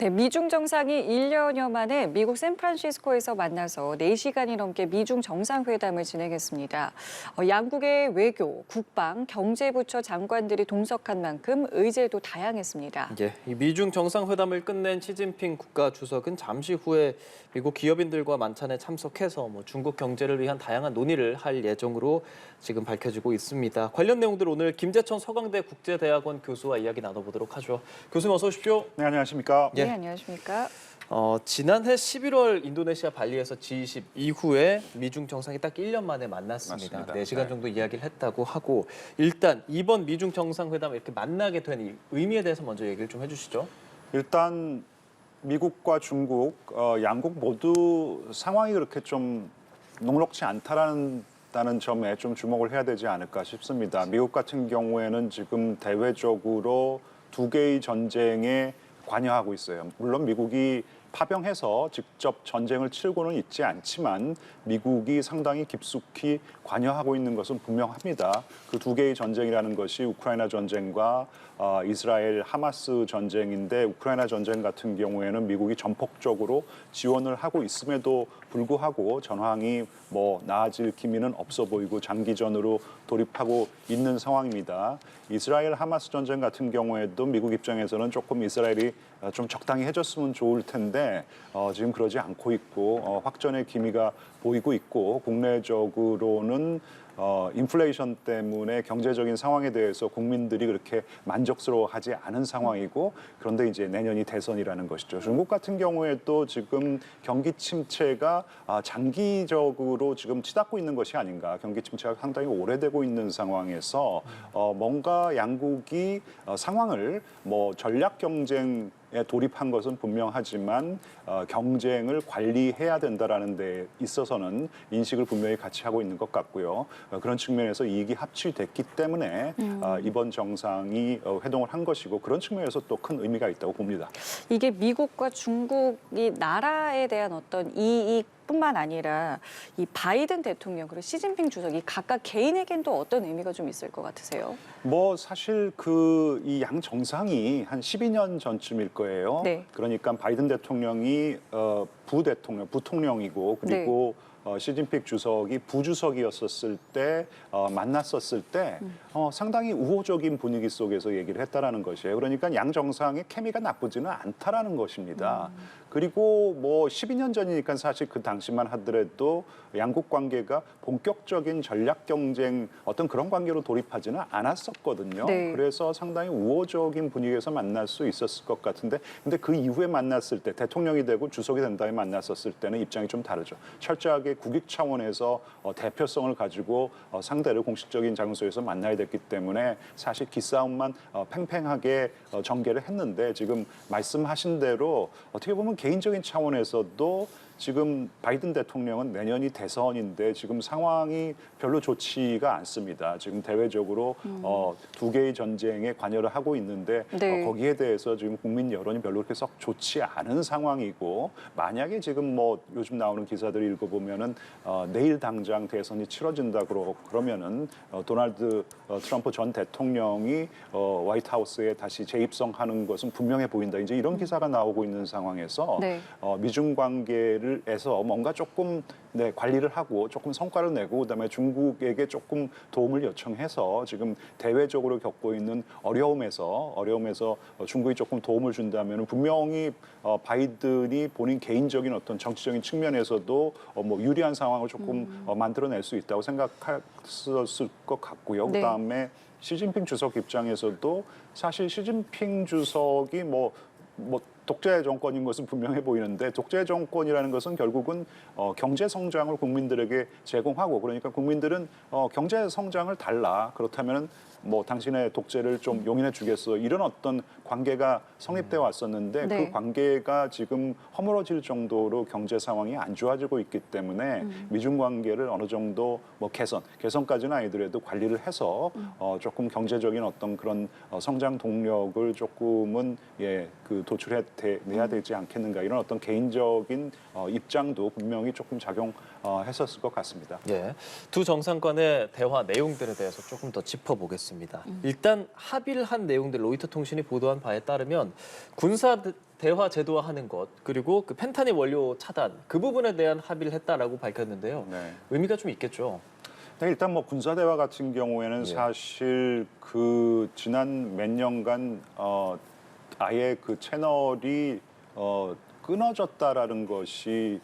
네, 미중 정상이 1년여 만에 미국 샌프란시스코에서 만나서 4시간이 넘게 미중 정상회담을 진행했습니다. 양국의 외교, 국방, 경제부처 장관들이 동석한 만큼 의제도 다양했습니다. 이 미중 정상회담을 끝낸 시진핑 국가주석은 잠시 후에 미국 기업인들과 만찬에 참석해서 중국 경제를 위한 다양한 논의를 할 예정으로 지금 밝혀지고 있습니다. 관련 내용들 오늘 김재천 서강대 국제대학원 교수와 이야기 나눠보도록 하죠. 교수님 어서 오십시오. 네, 안녕하십니까? 네, 안녕하십니까? 지난해 11월 인도네시아 발리에서 G20 이후에 미중 정상이 딱 1년 만에 만났습니다. 맞습니다. 4시간 정도 이야기를 했다고 하고 일단 이번 미중 정상회담 이렇게 만나게 된 이 의미에 대해서 먼저 얘기를 좀 해주시죠. 일단 미국과 중국 양국 모두 상황이 그렇게 좀 녹록지 않다라는 점에 좀 주목을 해야 되지 않을까 싶습니다. 미국 같은 경우에는 지금 대외적으로 두 개의 전쟁에 관여하고 있어요. 물론 미국이 파병해서 직접 전쟁을 치르고는 있지 않지만 미국이 상당히 깊숙이 관여하고 있는 것은 분명합니다. 그 두 개의 전쟁이라는 것이 우크라이나 전쟁과 이스라엘 하마스 전쟁인데 우크라이나 전쟁 같은 경우에는 미국이 전폭적으로 지원을 하고 있음에도 불구하고 전황이 나아질 기미는 없어 보이고 장기전으로 돌입하고 있는 상황입니다. 이스라엘 하마스 전쟁 같은 경우에도 미국 입장에서는 조금 이스라엘이 좀 적당히 해줬으면 좋을 텐데 지금 그러지 않고 있고 확전의 기미가 보이고 있고 국내적으로는 인플레이션 때문에 경제적인 상황에 대해서 국민들이 그렇게 만족스러워하지 않은 상황이고 그런데 이제 내년이 대선이라는 것이죠. 중국 같은 경우에도 지금 경기 침체가 장기적으로 지금 치닫고 있는 것이 아닌가. 경기 침체가 상당히 오래되고 있는 상황에서 뭔가 양국이 상황을 전략 경쟁 돌입한 것은 분명하지만 경쟁을 관리해야 된다라는 데 있어서는 인식을 분명히 같이 하고 있는 것 같고요. 그런 측면에서 이익이 합치됐기 때문에 이번 정상이 회동을 한 것이고 그런 측면에서 또 큰 의미가 있다고 봅니다. 이게 미국과 중국이 나라에 대한 어떤 이익뿐만 아니라 이 바이든 대통령 그리고 시진핑 주석이 각각 개인에겐 또 어떤 의미가 좀 있을 것 같으세요? 사실 이 양 정상이 한 12년 전쯤일 거예요. 네. 그러니까 바이든 대통령이 부통령이고 그리고 시진핑 주석이 부주석이었었을 때 만났었을 때 상당히 우호적인 분위기 속에서 얘기를 했다라는 것이에요. 그러니까 양 정상의 케미가 나쁘지는 않다라는 것입니다. 그리고 12년 전이니까 사실 그 당시만 하더라도 양국 관계가 본격적인 전략 경쟁 어떤 그런 관계로 돌입하지는 않았었거든요. 네. 그래서 상당히 우호적인 분위기에서 만날 수 있었을 것 같은데 근데 그 이후에 만났을 때 대통령이 되고 주석이 된 다음에 만났었을 때는 입장이 좀 다르죠. 철저하게 국익 차원에서 대표성을 가지고 상대를 공식적인 장소에서 만나야 됐기 때문에 사실 기싸움만 팽팽하게 전개를 했는데 지금 말씀하신 대로 어떻게 보면 개인적인 차원에서도 지금 바이든 대통령은 내년이 대선인데 지금 상황이 별로 좋지가 않습니다. 지금 대외적으로 두 개의 전쟁에 관여를 하고 있는데 네. 거기에 대해서 지금 국민 여론이 별로 그렇게 썩 좋지 않은 상황이고 만약에 지금 요즘 나오는 기사들 읽어보면은 내일 당장 대선이 치러진다고 그러면은 도널드 트럼프 전 대통령이 화이트하우스에 다시 재입성하는 것은 분명해 보인다. 이제 이런 기사가 나오고 있는 상황에서 네. 미중 관계에서 뭔가 조금 관리를 하고 조금 성과를 내고 그다음에 중국에게 조금 도움을 요청해서 지금 대외적으로 겪고 있는 어려움에서 중국이 조금 도움을 준다면 분명히 바이든이 본인 개인적인 어떤 정치적인 측면에서도 유리한 상황을 조금 만들어낼 수 있다고 생각했을 것 같고요. 네. 그다음에 시진핑 주석 입장에서도 사실 시진핑 주석이 독재 정권인 것은 분명해 보이는데 독재 정권이라는 것은 결국은 경제 성장을 국민들에게 제공하고 그러니까 국민들은 경제 성장을 달라 그렇다면 당신의 독재를 좀 용인해 주겠어 이런 어떤 관계가 성립돼 왔었는데 네. 그 관계가 지금 허물어질 정도로 경제 상황이 안 좋아지고 있기 때문에 미중 관계를 어느 정도 개선까지는 아니더라도 관리를 해서 조금 경제적인 어떤 그런 성장 동력을 조금은 도출해내야 되지 않겠는가 이런 어떤 개인적인 입장도 분명히 조금 작용했었을 것 같습니다. 예, 두 정상 간의 대화 내용들에 대해서 조금 더 짚어보겠습니다. 일단 합의를 한 내용들 로이터 통신이 보도한 바에 따르면 군사 대화 제도화하는 것 그리고 그 펜타닐 원료 차단 그 부분에 대한 합의를 했다라고 밝혔는데요. 네. 의미가 좀 있겠죠. 네, 일단 뭐 군사 대화 같은 경우에는 예. 사실 그 지난 몇 년간 아예 그 채널이 끊어졌다라는 것이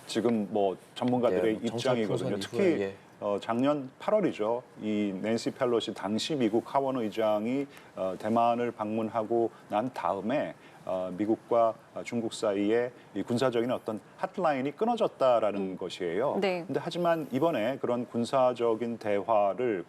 지금 뭐 전문가들의 예, 뭐 입장이거든요. 정찰 특히 풍선 이후에, 작년 8월이죠. 이 낸시 펠로시 당시 미국 하원 의장이 대만을 방문하고 난 다음에 미국과 중국 사이에 이 군사적인 어떤 핫라인이 끊어졌다라는 것이에요. 네. 근데 하지만 이번에 그런 군사적인 대화를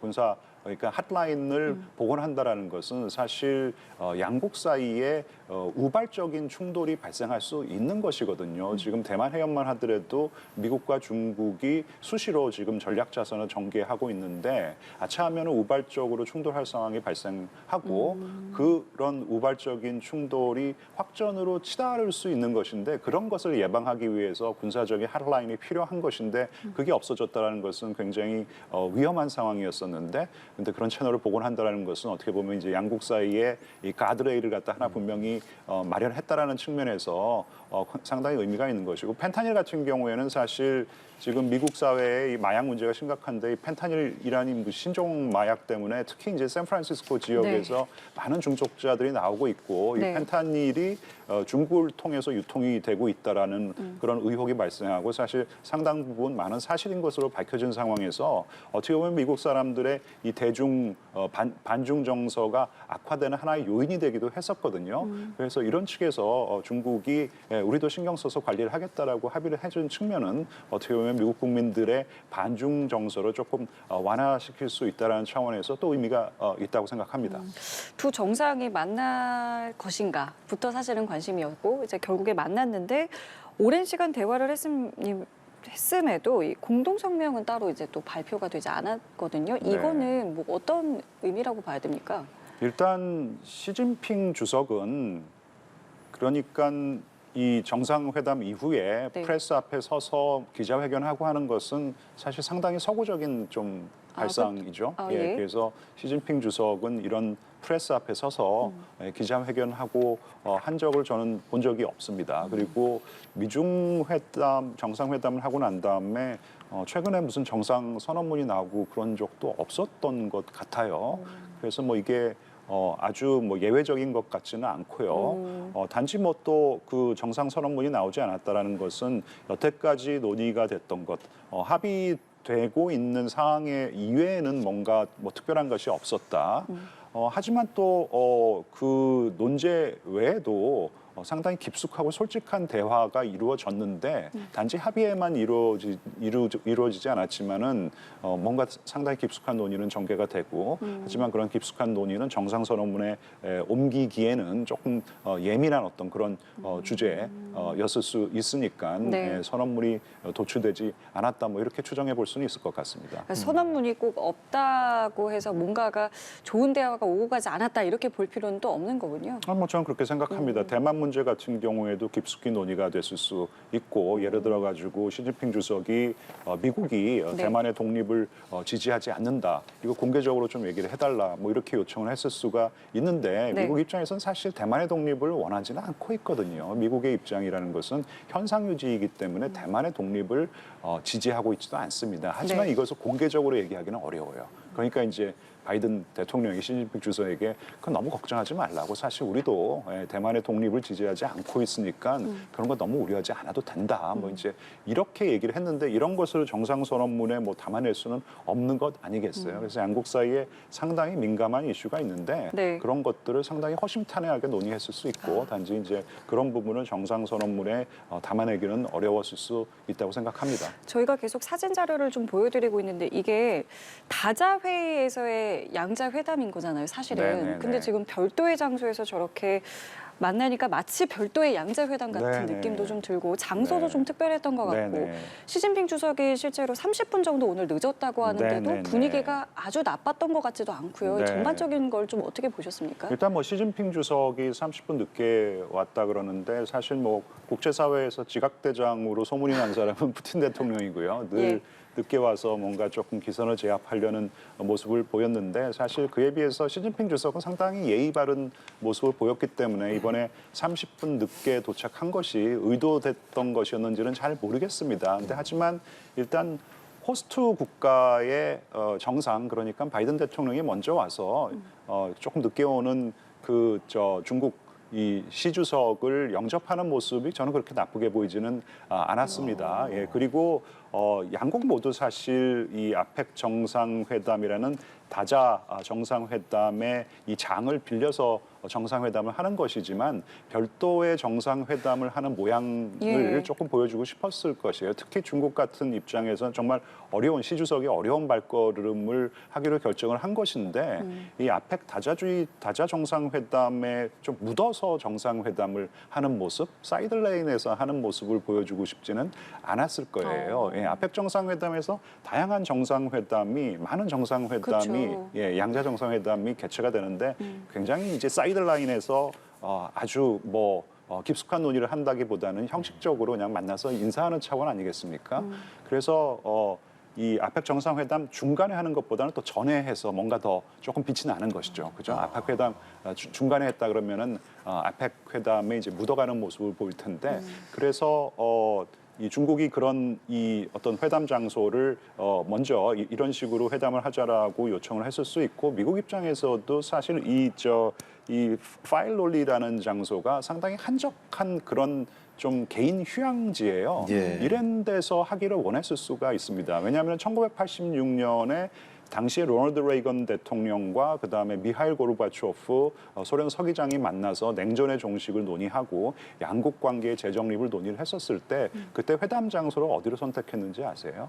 그러니까 핫라인을 복원한다라는 것은 사실 양국 사이에 우발적인 충돌이 발생할 수 있는 것이거든요. 지금 대만 해협만 하더라도 미국과 중국이 수시로 지금 전략 자산을 전개하고 있는데 아차하면 우발적으로 충돌할 상황이 발생하고 그런 우발적인 충돌이 확전으로 치달을 수 있는 것인데 그런 것을 예방하기 위해서 군사적인 핫라인이 필요한 것인데 그게 없어졌다는 것은 굉장히 위험한 상황이었었는데 근데 그런 채널을 복원한다는 것은 어떻게 보면 이제 양국 사이에 이 가드레일을 갖다 하나 분명히 마련했다라는 측면에서 상당히 의미가 있는 것이고 펜타닐 같은 경우에는 사실 지금 미국 사회에 이 마약 문제가 심각한데 이 펜타닐이라는 신종 마약 때문에 특히 이제 샌프란시스코 지역에서 많은 중독자들이 나오고 있고 이 네. 펜타닐이 중국을 통해서 유통이 되고 있다라는 그런 의혹이 발생하고 사실 상당 부분 많은 사실인 것으로 밝혀진 상황에서 어떻게 보면 미국 사람들의 이 대중 반중 정서가 악화되는 하나의 요인이 되기도 했었거든요. 그래서 이런 측에서 중국이 우리도 신경 써서 관리를 하겠다라고 합의를 해준 측면은 어떻게 보면 미국 국민들의 반중 정서를 조금 완화시킬 수 있다는 차원에서 또 의미가 있다고 생각합니다. 두 정상이 만날 것인가부터 사실은 관심이었고 이제 결국에 만났는데 오랜 시간 대화를 했음에도 이 공동 성명은 따로 이제 또 발표가 되지 않았거든요. 네. 이거는 뭐 어떤 의미라고 봐야 됩니까? 일단 시진핑 주석은 그러니까 이 정상회담 이후에 네. 프레스 앞에 서서 기자회견하고 하는 것은 사실 상당히 서구적인 좀 발상이죠. 예. 그래서 시진핑 주석은 이런 프레스 앞에 서서 기자회견하고 한 적을 저는 본 적이 없습니다. 그리고 미중 회담, 정상회담을 하고 난 다음에 최근에 무슨 정상 선언문이 나오고 그런 적도 없었던 것 같아요. 그래서 뭐 이게 아주 뭐 예외적인 것 같지는 않고요. 단지 뭐 또 그 정상 선언문이 나오지 않았다라는 것은 여태까지 논의가 됐던 것, 합의되고 있는 상황에 이외에는 뭔가 뭐 특별한 것이 없었다. 하지만 또 그 논제 외에도 상당히 깊숙하고 솔직한 대화가 이루어졌는데 단지 합의에만 이루어지지 않았지만은 뭔가 상당히 깊숙한 논의는 전개가 되고 하지만 그런 깊숙한 논의는 정상선언문에 옮기기에는 조금 예민한 어떤 그런 주제였을 수 있으니까 네. 선언문이 도출되지 않았다 뭐 이렇게 추정해 볼 수는 있을 것 같습니다. 그러니까 선언문이 꼭 없다고 해서 뭔가가 좋은 대화가 오고 가지 않았다 이렇게 볼 필요는 또 없는 거군요. 뭐 저는 그렇게 생각합니다. 대만 문제 같은 경우에도 깊숙이 논의가 됐을 수 있고 예를 들어 가지고 시진핑 주석이 미국이 네. 대만의 독립을 지지하지 않는다. 이거 공개적으로 좀 얘기를 해달라. 뭐 이렇게 요청을 했을 수가 있는데 네. 미국 입장에서는 사실 대만의 독립을 원하지는 않고 있거든요. 미국의 입장이라는 것은 현상 유지이기 때문에 대만의 독립을 지지하고 있지도 않습니다. 하지만 네. 이것을 공개적으로 얘기하기는 어려워요. 그러니까 이제 바이든 대통령이 시진핑 주석에게 그건 너무 걱정하지 말라고 사실 우리도 대만의 독립을 지지하지 않고 있으니까 그런 거 너무 우려하지 않아도 된다. 뭐 이제 이렇게 얘기를 했는데 이런 것을 정상선언문에 뭐 담아낼 수는 없는 것 아니겠어요. 그래서 양국 사이에 상당히 민감한 이슈가 있는데 네. 그런 것들을 상당히 허심탄회하게 논의했을 수 있고 단지 이제 그런 부분을 정상선언문에 담아내기는 어려웠을 수 있다고 생각합니다. 저희가 계속 사진 자료를 좀 보여드리고 있는데 이게 다자 회의에서의 양자 회담인 거잖아요, 사실은. 네네네. 근데 지금 별도의 장소에서 저렇게 만나니까 마치 별도의 양자 회담 같은 네네. 느낌도 좀 들고 장소도 네. 좀 특별했던 것 같고 네네. 시진핑 주석이 실제로 30분 정도 오늘 늦었다고 하는데도 네네네. 분위기가 아주 나빴던 것 같지도 않고요. 네. 전반적인 걸 좀 어떻게 보셨습니까? 일단 뭐 시진핑 주석이 30분 늦게 왔다 그러는데 사실 뭐 국제사회에서 지각대장으로 소문이 난 사람은 푸틴 대통령이고요. 늘 예. 늦게 와서 뭔가 조금 기선을 제압하려는 모습을 보였는데 사실 그에 비해서 시진핑 주석은 상당히 예의 바른 모습을 보였기 때문에 이번에 30분 늦게 도착한 것이 의도됐던 것이었는지는 잘 모르겠습니다. 근데 하지만 일단 호스트 국가의 정상 그러니까 바이든 대통령이 먼저 와서 조금 늦게 오는 중국 이 시 주석을 영접하는 모습이 저는 그렇게 나쁘게 보이지는 않았습니다. 예, 그리고 양국 모두 사실 이 아펙 정상회담이라는 다자 정상회담의 이 장을 빌려서 정상회담을 하는 것이지만 별도의 정상회담을 하는 모양을 예. 조금 보여주고 싶었을 것이에요. 특히 중국 같은 입장에서는 정말 어려운 시 주석이 어려운 발걸음을 하기로 결정을 한 것인데 이 아펙 다자 정상회담에 좀 묻어서 정상회담을 하는 모습, 사이드레인에서 하는 모습을 보여주고 싶지는 않았을 거예요. 예, 아펙 정상회담에서 다양한 정상회담이 많은 정상회담이 그쵸. 예, 양자 정상회담이 개최가 되는데 굉장히 이제 사이드라인에서 아주 깊숙한 논의를 한다기보다는 형식적으로 그냥 만나서 인사하는 차원 아니겠습니까? 그래서 이 아펙 정상회담 중간에 하는 것보다는 또 전에 해서 뭔가 더 조금 빛이 나는 것이죠. 그죠? 아펙 회담 중간에 했다 그러면은 아펙 회담에 이제 묻어가는 모습을 보일 텐데 그래서 이 중국이 그런 이 어떤 회담 장소를 먼저 이런 식으로 회담을 하자라고 요청을 했을 수 있고 미국 입장에서도 사실 이 파일롤리라는 장소가 상당히 한적한 그런 좀 개인 휴양지예요. 예. 이런 데서 하기를 원했을 수가 있습니다. 왜냐하면 1986년에 당시에 로널드 레이건 대통령과 그다음에 미하일 고르바초프 소련 서기장이 만나서 냉전의 종식을 논의하고 양국 관계의 재정립을 논의를 했었을 때 그때 회담 장소를 어디로 선택했는지 아세요?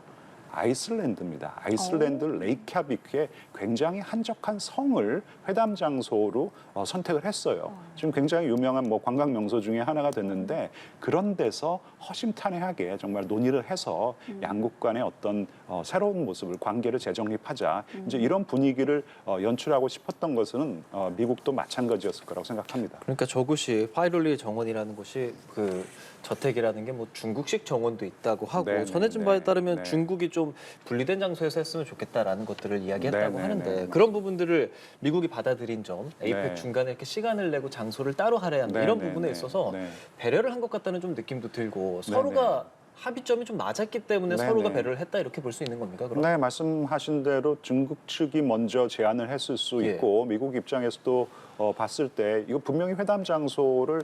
아이슬란드입니다. 아이슬란드 레이캬비크에 굉장히 한적한 성을 회담 장소로 선택을 했어요. 지금 굉장히 유명한 관광 명소 중에 하나가 됐는데 그런 데서 허심탄회하게 정말 논의를 해서 양국 간의 어떤 새로운 모습을 관계를 재정립하자 이제 이런 분위기를 연출하고 싶었던 것은 미국도 마찬가지였을 거라고 생각합니다. 그러니까 저곳이 파이롤리 정원이라는 곳이 그 저택이라는 게 뭐 중국식 정원도 있다고 하고 네, 전해진 네, 바에 따르면 네. 중국이 좀 분리된 장소에서 했으면 좋겠다라는 것들을 이야기했다고 네, 네, 하는데 네. 그런 부분들을 미국이 받아들인 점, 에이펙 네. 중간에 이렇게 시간을 내고 장소를 따로 하려야 한다 네, 이런 네, 부분에 네, 있어서 네. 배려를 한 것 같다는 좀 느낌도 들고 네, 서로가 합의점이 좀 맞았기 때문에 네, 서로가 네. 배려를 했다 이렇게 볼 수 있는 겁니까? 그럼? 네, 말씀하신 대로 중국 측이 먼저 제안을 했을 수 예. 있고 미국 입장에서도 봤을 때 이거 분명히 회담 장소를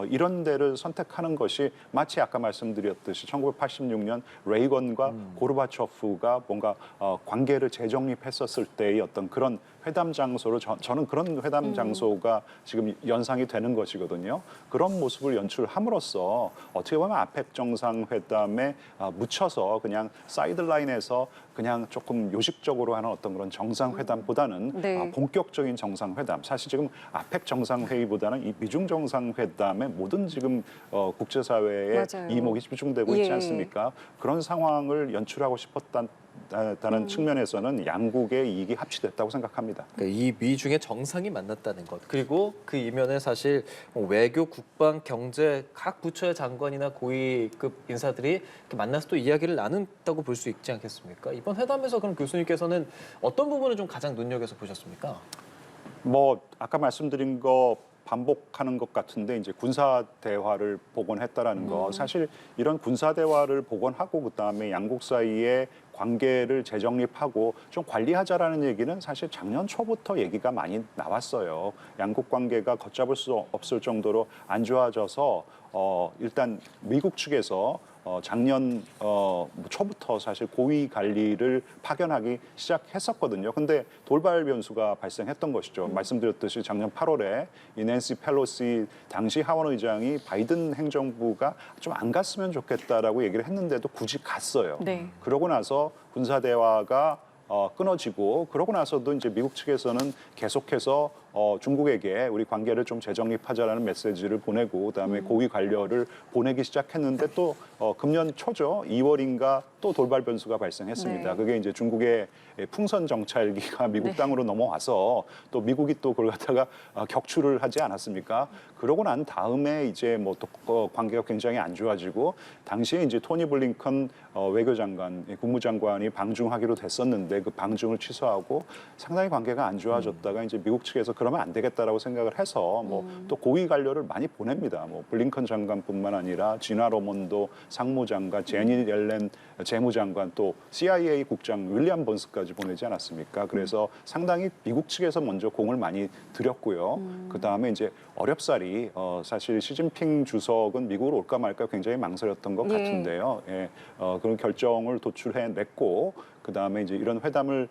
이런 데를 선택하는 것이 마치 아까 말씀드렸듯이 1986년 레이건과 고르바초프가 뭔가 관계를 재정립했었을 때의 어떤 그런 회담 장소로 저는 그런 회담 장소가 지금 연상이 되는 것이거든요. 그런 모습을 연출함으로써 어떻게 보면 아펙 정상회담에 묻혀서 그냥 사이드라인에서 그냥 조금 요식적으로 하는 어떤 그런 정상회담보다는 네. 본격적인 정상회담. 사실 지금 아펙 정상회의보다는 이 미중 정상회담에 모든 지금 국제사회의 맞아요. 이목이 집중되고 있지 예. 않습니까? 그런 상황을 연출하고 싶었다는 측면에서는 양국의 이익이 합치됐다고 생각합니다. 그러니까 이 미중의 정상이 만났다는 것 그리고 그 이면에 사실 뭐 외교, 국방, 경제 각 부처의 장관이나 고위급 인사들이 이렇게 만나서 또 이야기를 나눈다고 볼 수 있지 않겠습니까? 이번 회담에서 그럼 교수님께서는 어떤 부분을 좀 가장 눈여겨서 보셨습니까? 아까 말씀드린 거 반복하는 것 같은데 이제 군사 대화를 복원했다라는 거 사실 이런 군사 대화를 복원하고 그다음에 양국 사이에 관계를 재정립하고 좀 관리하자라는 얘기는 사실 작년 초부터 얘기가 많이 나왔어요. 양국 관계가 걷잡을 수 없을 정도로 안 좋아져서 일단 미국 측에서 작년 초부터 사실 고위 관리를 파견하기 시작했었거든요. 근데 돌발 변수가 발생했던 것이죠. 말씀드렸듯이 작년 8월에 이 낸시 펠로시 당시 하원 의장이 바이든 행정부가 좀 안 갔으면 좋겠다라고 얘기를 했는데도 굳이 갔어요. 네. 그러고 나서 군사 대화가 끊어지고 그러고 나서도 이제 미국 측에서는 계속해서 중국에게 우리 관계를 좀 재정립하자라는 메시지를 보내고 그다음에 고위 관료를 보내기 시작했는데 또 금년 초죠. 2월인가 또 돌발 변수가 발생했습니다. 네. 그게 이제 중국의 풍선 정찰기가 미국 네. 땅으로 넘어와서 또 미국이 또 그걸 갖다가 격추를 하지 않았습니까? 그러고 난 다음에 이제 뭐 또 관계가 굉장히 안 좋아지고 당시에 이제 토니 블링컨 외교장관, 국무장관이 방중하기로 됐었는데 그 방중을 취소하고 상당히 관계가 안 좋아졌다가 이제 미국 측에서 그러면 안 되겠다라고 생각을 해서 뭐 또 고위 관료를 많이 보냅니다. 뭐 블링컨 장관뿐만 아니라 지나 로몬도 상무장관, 제니 옐렌 재무장관 또 CIA 국장 윌리엄 번스까지 보내지 않았습니까? 그래서 상당히 미국 측에서 먼저 공을 많이 들였고요. 그 다음에 이제 어렵사리 사실 시진핑 주석은 미국으로 올까 말까 굉장히 망설였던 것 예. 같은데요. 예, 그런 결정을 도출해냈고 그 다음에 이제 이런 회담을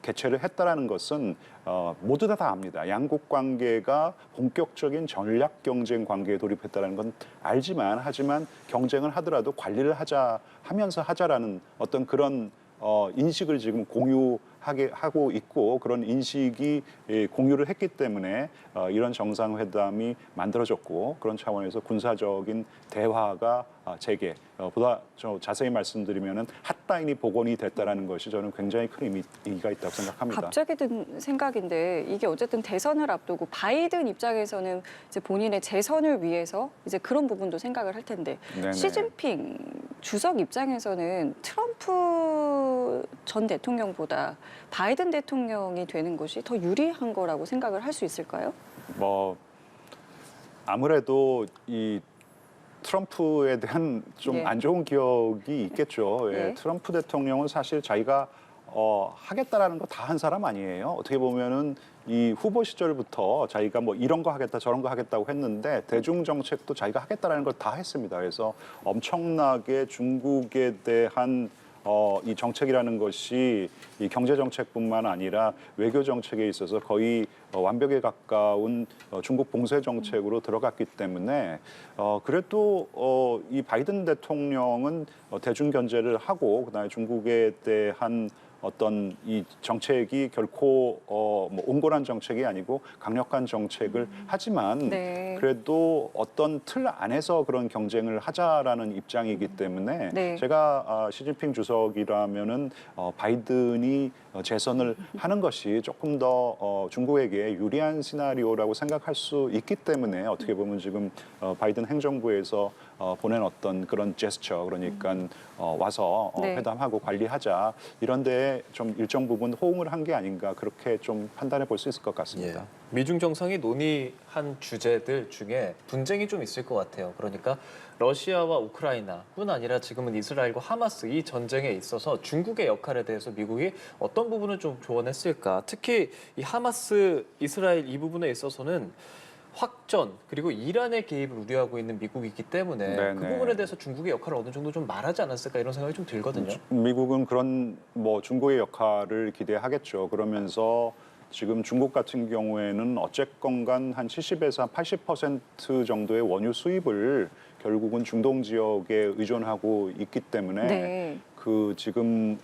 개최를 했다라는 것은 모두 다 압니다. 양국 관계가 본격적인 전략 경쟁 관계에 돌입했다는 건 알지만 하지만 경쟁을 하더라도 관리를 하면서 하자라는 어떤 그런 인식을 지금 공유하게 하고 있고 그런 인식이 공유를 했기 때문에 이런 정상회담이 만들어졌고 그런 차원에서 군사적인 대화가 재개 보다 자세히 말씀드리면은 핫라인이 복원이 됐다라는 것이 저는 굉장히 큰 의미가 있다고 생각합니다. 갑자기 든 생각인데 이게 어쨌든 대선을 앞두고 바이든 입장에서는 이제 본인의 재선을 위해서 이제 그런 부분도 생각을 할 텐데 네네. 시진핑 주석 입장에서는 트럼프 전 대통령보다 바이든 대통령이 되는 것이 더 유리한 거라고 생각을 할 수 있을까요? 뭐 아무래도 이 트럼프에 대한 좀 예. 안 좋은 기억이 있겠죠. 예. 네. 트럼프 대통령은 사실 자기가 하겠다라는 거 다 한 사람 아니에요. 어떻게 보면은 이 후보 시절부터 자기가 뭐 이런 거 하겠다 저런 거 하겠다고 했는데 대중 정책도 자기가 하겠다라는 걸 다 했습니다. 그래서 엄청나게 중국에 대한 이 정책이라는 것이 이 경제 정책뿐만 아니라 외교 정책에 있어서 거의 완벽에 가까운 중국 봉쇄 정책으로 들어갔기 때문에 그래도 이 바이든 대통령은 대중 견제를 하고 그다음에 중국에 대한 어떤 이 정책이 결코 뭐 온건한 정책이 아니고 강력한 정책을 하지만 네. 그래도 어떤 틀 안에서 그런 경쟁을 하자라는 입장이기 때문에 네. 제가 시진핑 주석이라면은 바이든이 재선을 하는 것이 조금 더 중국에게 유리한 시나리오라고 생각할 수 있기 때문에 어떻게 보면 지금 바이든 행정부에서 보낸 어떤 그런 제스처 그러니까 와서 네. 회담하고 관리하자 이런 데에 좀 일정 부분 호응을 한 게 아닌가 그렇게 좀 판단해 볼 수 있을 것 같습니다. 예. 미중 정상이 논의한 주제들 중에 분쟁이 좀 있을 것 같아요. 그러니까 러시아와 우크라이나뿐 아니라 지금은 이스라엘과 하마스 이 전쟁에 있어서 중국의 역할에 대해서 미국이 어떤 부분을 좀 조언했을까? 특히 이 하마스, 이스라엘 이 부분에 있어서는 확전 그리고 이란의 개입을 우려하고 있는 미국이기 때문에 네네. 그 부분에 대해서 중국의 역할을 어느 정도 좀 말하지 않았을까 이런 생각이 좀 들거든요. 미국은 그런 뭐 중국의 역할을 기대하겠죠. 그러면서 지금 중국 같은 경우에는 어쨌건 간 한 70에서 한 80% 정도의 원유 수입을 결국은 중동 지역에 의존하고 있기 때문에 네. 그 지금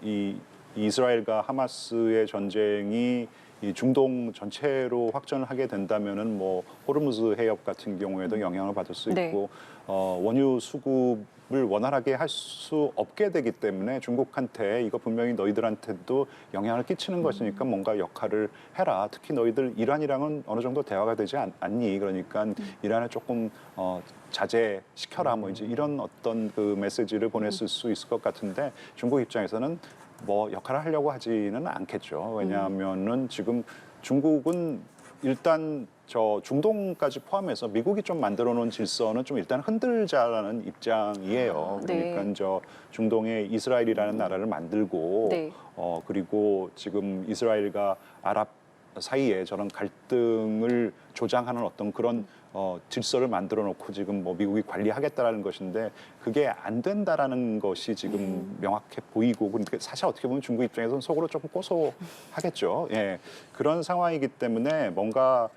이 이스라엘과 하마스의 전쟁이 이 중동 전체로 확전을 하게 된다면은 뭐 호르무즈 해협 같은 경우에도 영향을 받을 수 네. 있고 원유 수급을 원활하게 할 수 없게 되기 때문에 중국한테 이거 분명히 너희들한테도 영향을 끼치는 것이니까 뭔가 역할을 해라. 특히 너희들 이란이랑은 어느 정도 대화가 되지 않니? 그러니까 이란을 조금 자제시켜라. 뭐 이제 이런 어떤 그 메시지를 보냈을 수 있을 것 같은데 중국 입장에서는 뭐 역할을 하려고 하지는 않겠죠. 왜냐하면은 지금 중국은 일단 저 중동까지 포함해서 미국이 좀 만들어 놓은 질서는 좀 일단 흔들자라는 입장이에요. 네. 그러니까 저 중동에 이스라엘이라는 나라를 만들고 네. 그리고 지금 이스라엘과 아랍 사이에 저런 갈등을 조장하는 어떤 그런 질서를 만들어 놓고 지금 뭐 미국이 관리하겠다라는 것인데 그게 안 된다라는 것이 지금 명확해 보이고 근데 사실 어떻게 보면 중국 입장에서는 속으로 조금 고소하겠죠. 예. 그런 상황이기 때문에 뭔가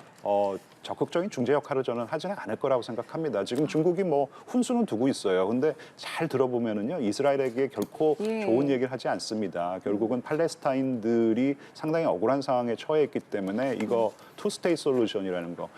적극적인 중재 역할을 저는 하지는 않을 거라고 생각합니다. 지금 중국이 뭐 훈수는 두고 있어요. 근데 잘 들어보면은요, 이스라엘에게 결코 예. 좋은 얘기를 하지 않습니다. 결국은 팔레스타인들이 상당히 억울한 상황에 처해 있기 때문에 이거 투 스테이트 솔루션이라는 거,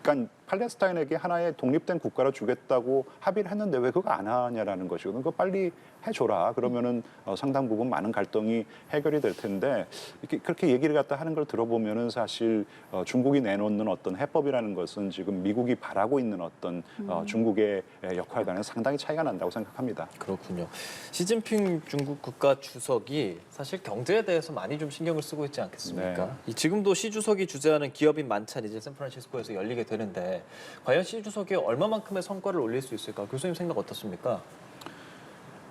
그러니까 팔레스타인에게 하나의 독립된 국가를 주겠다고 합의를 했는데 왜 그거 안 하냐라는 것이거든요. 그거 빨리 해줘라. 그러면은 상당 부분 많은 갈등이 해결이 될 텐데 이렇게 그렇게 얘기를 갖다 하는 걸 들어보면은 사실 중국이 내놓는 어떤 해법이라는 것은 지금 미국이 바라고 있는 어떤 중국의 역할과는 상당히 차이가 난다고 생각합니다. 그렇군요. 시진핑 중국 국가 주석이 사실 경제에 대해서 많이 좀 신경을 쓰고 있지 않겠습니까? 네. 지금도 시 주석이 주재하는 기업인 만찬이 이제 샌프란시스코에서 열리게 되는데 과연 시 주석이 얼마만큼의 성과를 올릴 수 있을까? 교수님 생각 어떻습니까?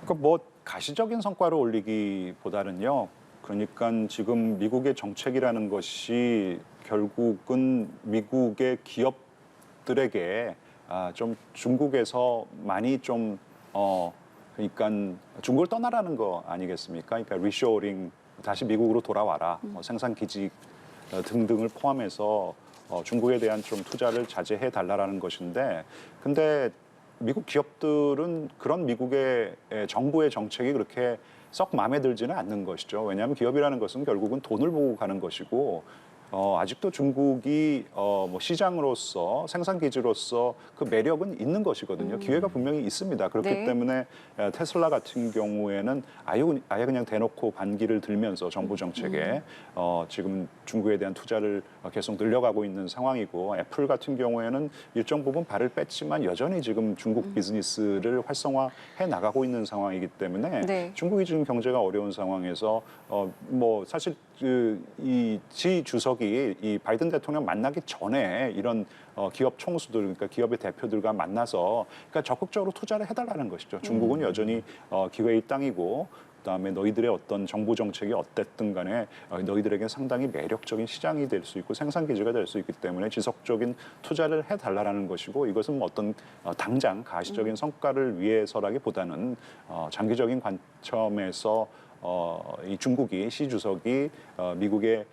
그러니까 뭐 가시적인 성과를 올리기보다는요. 그러니까 지금 미국의 정책이라는 것이 결국은 미국의 기업들에게 좀 중국에서 많이 좀 그러니까 중국을 떠나라는 거 아니겠습니까? 그러니까 리쇼어링 다시 미국으로 돌아와라. 생산 기지 등등을 포함해서 중국에 대한 좀 투자를 자제해 달라라는 것인데 근데 미국 기업들은 그런 미국의 정부의 정책이 그렇게 썩 마음에 들지는 않는 것이죠. 왜냐하면 기업이라는 것은 결국은 돈을 보고 가는 것이고 아직도 중국이 뭐 시장으로서 생산 기지로서 그 매력은 있는 것이거든요. 기회가 분명히 있습니다. 그렇기 네. 때문에 테슬라 같은 경우에는 아예 그냥 대놓고 반기를 들면서 정부 정책에 지금 중국에 대한 투자를 계속 늘려가고 있는 상황이고 애플 같은 경우에는 일정 부분 발을 뺐지만 여전히 지금 중국 비즈니스를 활성화해 나가고 있는 상황이기 때문에 네. 중국이 지금 경제가 어려운 상황에서 뭐 사실 이 주석이 이 바이든 대통령 만나기 전에 이런 기업 총수들 그러니까 기업의 대표들과 만나서 그러니까 적극적으로 투자를 해달라는 것이죠. 중국은 여전히 기회의 땅이고 그다음에 너희들의 어떤 정부 정책이 어땠든 간에 너희들에게 상당히 매력적인 시장이 될 수 있고 생산 기지가 될 수 있기 때문에 지속적인 투자를 해달라는 것이고 이것은 뭐 어떤 당장 가시적인 성과를 위해서라기보다는 장기적인 관점에서 이 중국이 시 주석이 미국의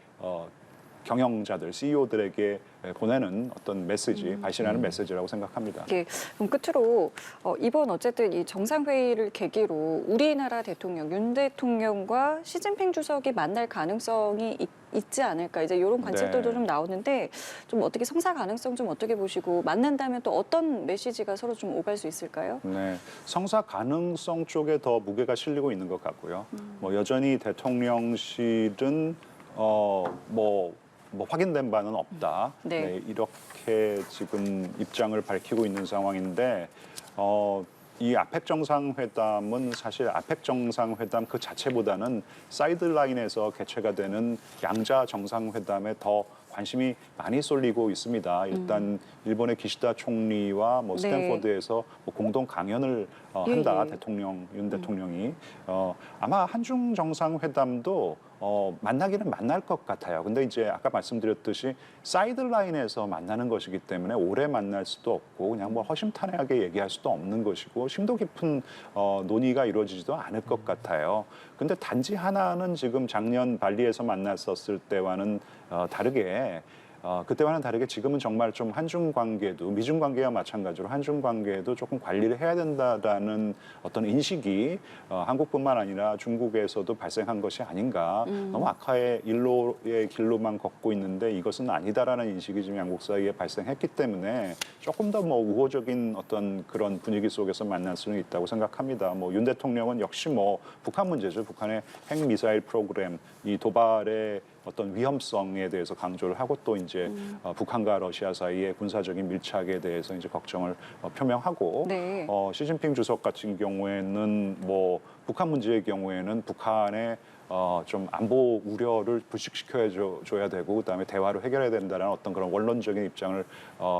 경영자들, CEO들에게 보내는 어떤 메시지, 발신하는 메시지라고 생각합니다. 예, 그럼 끝으로 이번 어쨌든 이 정상회의를 계기로 우리나라 대통령 윤 대통령과 시진핑 주석이 만날 가능성이 있지 않을까 이제 이런 관측들도 네. 좀 나오는데 좀 어떻게 성사 가능성 좀 어떻게 보시고 만난다면 또 어떤 메시지가 서로 좀 오갈 수 있을까요? 네, 성사 가능성 쪽에 더 무게가 실리고 있는 것 같고요. 뭐 여전히 대통령실은 뭐 확인된 바는 없다. 네. 네, 이렇게 지금 입장을 밝히고 있는 상황인데 이 아펙 정상회담은 사실 아펙 정상회담 그 자체보다는 사이드라인에서 개최가 되는 양자 정상회담에 더 관심이 많이 쏠리고 있습니다. 일단 일본의 기시다 총리와 뭐 네. 스탠포드에서 뭐 공동 강연을 한다. 예. 윤 대통령이 아마 한중 정상회담도 만나기는 만날 것 같아요. 근데 이제 아까 말씀드렸듯이 사이드라인에서 만나는 것이기 때문에 오래 만날 수도 없고 그냥 뭐 허심탄회하게 얘기할 수도 없는 것이고 심도 깊은 논의가 이루어지지도 않을 것 같아요. 근데 단지 하나는 지금 작년 발리에서 만났었을 때와는 다르게 그때와는 다르게 지금은 정말 좀 한중 관계도 미중 관계와 마찬가지로 한중 관계도 조금 관리를 해야 된다라는 어떤 인식이 한국뿐만 아니라 중국에서도 발생한 것이 아닌가. 너무 악화의 길로만 걷고 있는데 이것은 아니다라는 인식이 지금 양국 사이에 발생했기 때문에 조금 더 뭐 우호적인 어떤 그런 분위기 속에서 만날 수는 있다고 생각합니다. 뭐 윤 대통령은 역시 뭐 북한 문제죠. 북한의 핵 미사일 프로그램, 이 도발의 어떤 위험성에 대해서 강조를 하고 또 이제 북한과 러시아 사이의 군사적인 밀착에 대해서 이제 걱정을 표명하고 네. 시진핑 주석 같은 경우에는 뭐 북한 문제의 경우에는 북한의 좀 안보 우려를 불식시켜줘야 되고 그다음에 대화로 해결해야 된다는 어떤 그런 원론적인 입장을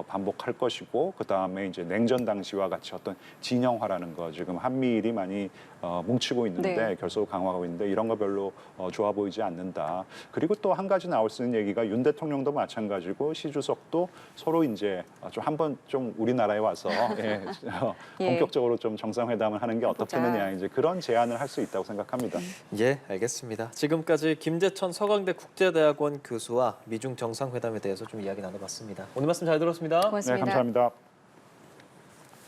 반복할 것이고 그다음에 이제 냉전 당시와 같이 어떤 진영화라는 거 지금 한미일이 많이 뭉치고 있는데 네. 결속 강화하고 있는데 이런 거 별로 좋아 보이지 않는다. 그리고 또 한 가지 나올 수 있는 얘기가 윤 대통령도 마찬가지고 시 주석도 서로 이제 좀 한번 좀 우리나라에 와서 예. 본격적으로 좀 정상회담을 하는 게 어떻겠느냐 이제 그런 제안을 할 수 있다고 생각합니다. 예, 알겠습니다. 지금까지 김재천 서강대 국제대학원 교수와 미중 정상회담에 대해서 좀 이야기 나눠봤습니다. 오늘 말씀 잘 들었습니다. 고맙습니다. 네, 감사합니다.